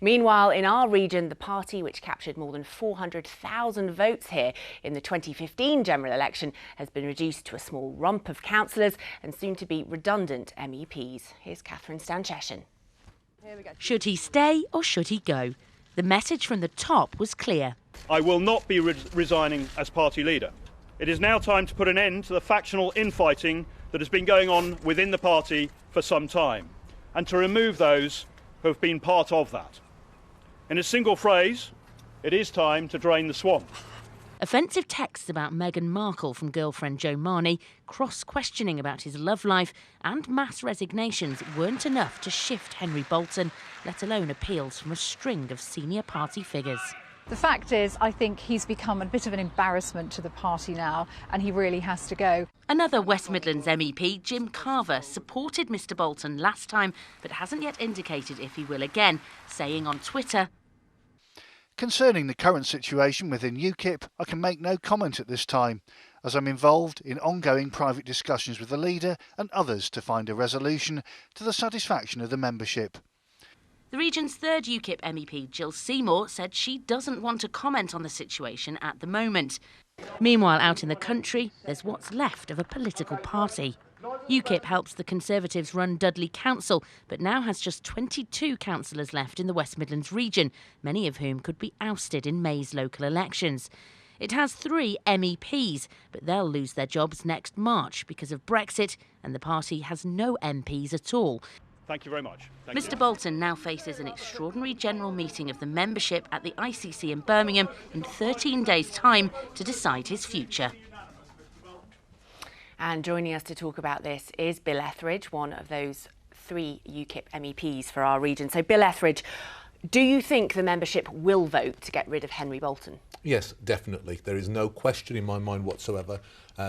Meanwhile, in our region, the party which captured more than 400,000 votes here in the 2015 general election has been reduced to a small rump of councillors and soon to be redundant MEPs. Here's Catherine Stancheshin. Should he stay or should he go? The message from the top was clear. I will not be resigning as party leader. It is now time to put an end to the factional infighting that has been going on within the party for some time, and to remove those who have been part of that. In a single phrase, it is time to drain the swamp. Offensive texts about Meghan Markle from girlfriend Jo Marnie, cross-questioning about his love life and mass resignations weren't enough to shift Henry Bolton, let alone appeals from a string of senior party figures. The fact is, I think he's become a bit of an embarrassment to the party now, and he really has to go. Another West Midlands MEP, Jim Carver, supported Mr Bolton last time, but hasn't yet indicated if he will again, saying on Twitter, "Concerning the current situation within UKIP, I can make no comment at this time, as I'm involved in ongoing private discussions with the leader and others to find a resolution to the satisfaction of the membership." The region's third UKIP MEP, Jill Seymour, said she doesn't want to comment on the situation at the moment. Meanwhile, out in the country, there's what's left of a political party. UKIP helps the Conservatives run Dudley Council, but now has just 22 councillors left in the West Midlands region, many of whom could be ousted in May's local elections. It has 3 MEPs, but they'll lose their jobs next March because of Brexit, and the party has no MPs at all. Thank you very much. Mr Bolton now faces an extraordinary general meeting of the membership at the ICC in Birmingham in 13 days' time to decide his future. And joining us to talk about this is Bill Etheridge, one of those 3 UKIP MEPs for our region. So, Bill Etheridge, do you think the membership will vote to get rid of Henry Bolton? Yes, definitely. There is no question in my mind whatsoever.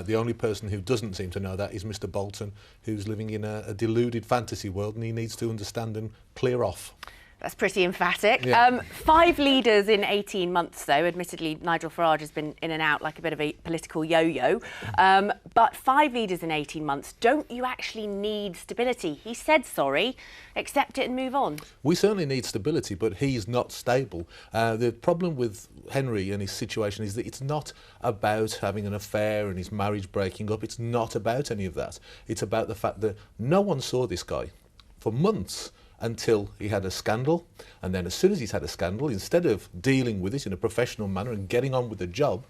The only person who doesn't seem to know that is Mr Bolton, who's living in a deluded fantasy world, and he needs to understand and clear off. That's pretty emphatic. Yeah. 5 leaders in 18 months, though. Admittedly, Nigel Farage has been in and out like a bit of a political yo-yo. But 5 leaders in 18 months, don't you actually need stability? He said sorry, accept it and move on. We certainly need stability, but he's not stable. The problem with Henry and his situation is that it's not about having an affair and his marriage breaking up. It's not about any of that. It's about the fact that no one saw this guy for months, until he had a scandal, and then as soon as he's had a scandal, instead of dealing with it in a professional manner and getting on with the job,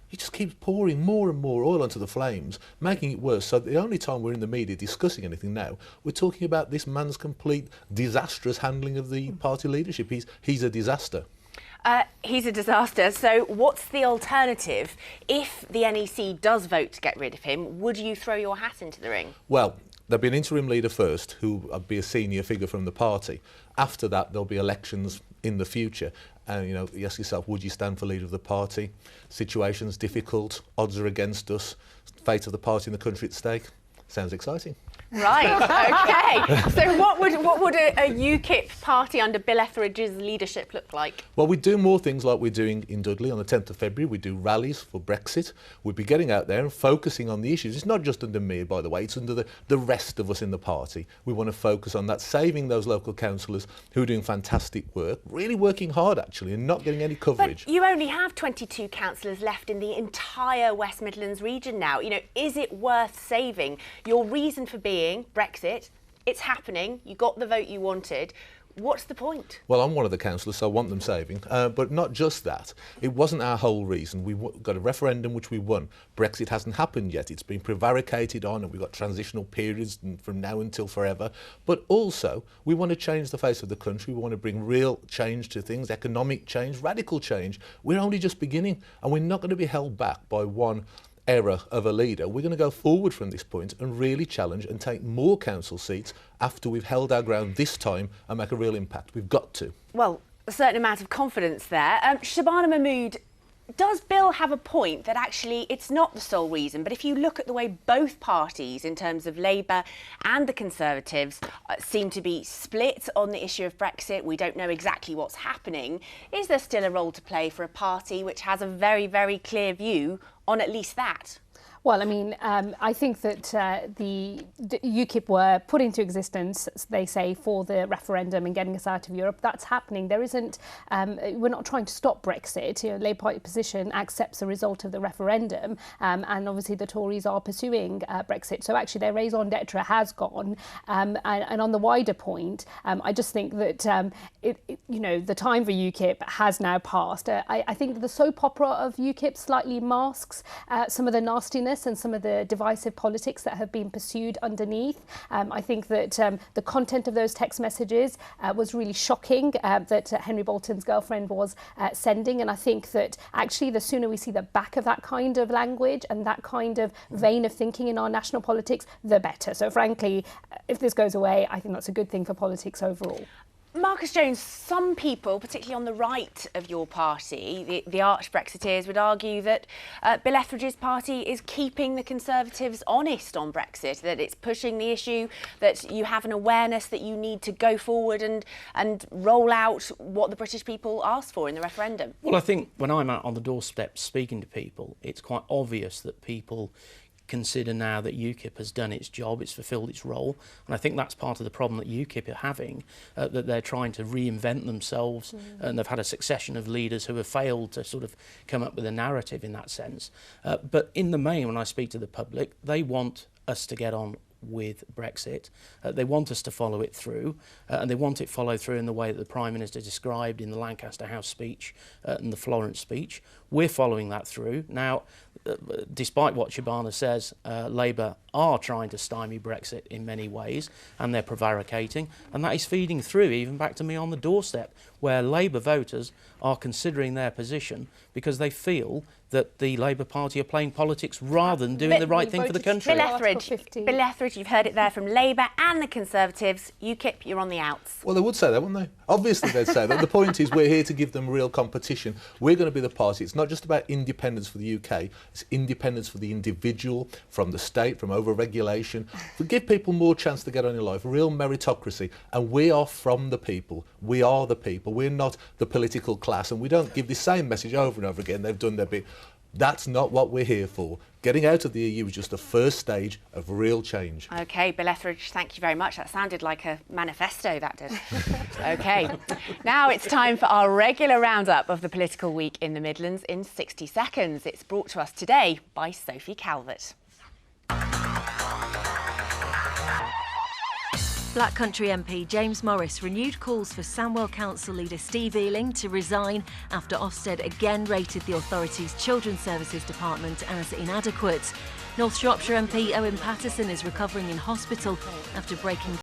he just keeps pouring more and more oil onto the flames, making it worse. So the only time we're in the media discussing anything now, we're talking about this man's complete disastrous handling of the party leadership. He's a disaster. He's a disaster. So what's the alternative? If the NEC does vote to get rid of him, would you throw your hat into the ring? Well, there'll be an interim leader first, who will be a senior figure from the party. After that, there'll be elections in the future. And, you ask yourself, would you stand for leader of the party? Situation's difficult, odds are against us, fate of the party and the country at stake. Sounds exciting. Right, OK. So what would a UKIP party under Bill Etheridge's leadership look like? Well, we do more things like we're doing in Dudley on the 10th of February. We do rallies for Brexit. We'll be getting out there and focusing on the issues. It's not just under me, by the way, it's under the rest of us in the party. We want to focus on that, saving those local councillors who are doing fantastic work, really working hard, actually, and not getting any coverage. But you only have 22 councillors left in the entire West Midlands region now. Is it worth saving? Your reason for being Brexit, it's happening, you got the vote you wanted. What's the point? Well, I'm one of the councillors, so I want them saving. But not just that. It wasn't our whole reason. We got a referendum which we won. Brexit hasn't happened yet. It's been prevaricated on, and we've got transitional periods from now until forever. But also, we want to change the face of the country. We want to bring real change to things, economic change, radical change. We're only just beginning, and we're not going to be held back by one error of a leader. We're going to go forward from this point and really challenge and take more council seats after we've held our ground this time and make a real impact. We've got to. Well, a certain amount of confidence there. Shabana Mahmood, does Bill have a point that actually it's not the sole reason, but if you look at the way both parties, in terms of Labour and the Conservatives, seem to be split on the issue of Brexit, we don't know exactly what's happening, is there still a role to play for a party which has a very, very clear view on at least that? Well, I mean, I think that the UKIP were put into existence, they say, for the referendum and getting us out of Europe. That's happening. There isn't, we're not trying to stop Brexit. You know, Labour Party position accepts the result of the referendum, and obviously the Tories are pursuing Brexit. So actually their raison d'etre has gone. And on the wider point, I just think that, you know, the time for UKIP has now passed. I think the soap opera of UKIP slightly masks some of the nastiness and some of the divisive politics that have been pursued underneath. I think that the content of those text messages was really shocking, that Henry Bolton's girlfriend was sending, and I think that actually the sooner we see the back of that kind of language and that kind of vein of thinking in our national politics, the better. So frankly, if this goes away, I think that's a good thing for politics overall. Marcus Jones, some people, particularly on the right of your party, the arch Brexiteers, would argue that Bill Etheridge's party is keeping the Conservatives honest on Brexit, that it's pushing the issue, that you have an awareness that you need to go forward and roll out what the British people asked for in the referendum. Well, I think when I'm out on the doorstep speaking to people, it's quite obvious that people consider now that UKIP has done its job, it's fulfilled its role, and I think that's part of the problem that UKIP are having, that they're trying to reinvent themselves, and they've had a succession of leaders who have failed to sort of come up with a narrative in that sense. But in the main, when I speak to the public, they want us to get on with Brexit. They want us to follow it through, and they want it followed through in the way that the Prime Minister described in the Lancaster House speech and the Florence speech. We're following that through. Now, despite what Shabana says, Labour are trying to stymie Brexit in many ways, and they're prevaricating, and that is feeding through even back to me on the doorstep, where Labour voters are considering their position because they feel that the Labour Party are playing politics rather than doing the right thing for the country. Bill Etheridge, you've heard it there from Labour and the Conservatives. UKIP, you're on the outs. Well, they would say that, wouldn't they? Obviously they'd say that. The point is we're here to give them real competition. We're going to be the party. It's not just about independence for the UK, it's independence for the individual, from the state, from over-regulation. We give people more chance to get on in life, real meritocracy, and we are from the people. We are the people. We're not the political class, and we don't give the same message over and over again. They've done their bit. That's not what we're here for. Getting out of the EU is just the first stage of real change. OK, Bill Etheridge, thank you very much. That sounded like a manifesto, that did. OK, now it's time for our regular roundup of the political week in the Midlands in 60 seconds. It's brought to us today by Sophie Calvert. Black Country MP James Morris renewed calls for Sandwell Council leader Steve Ealing to resign after Ofsted again rated the authority's Children's Services Department as inadequate. North Shropshire MP Owen Patterson is recovering in hospital after breaking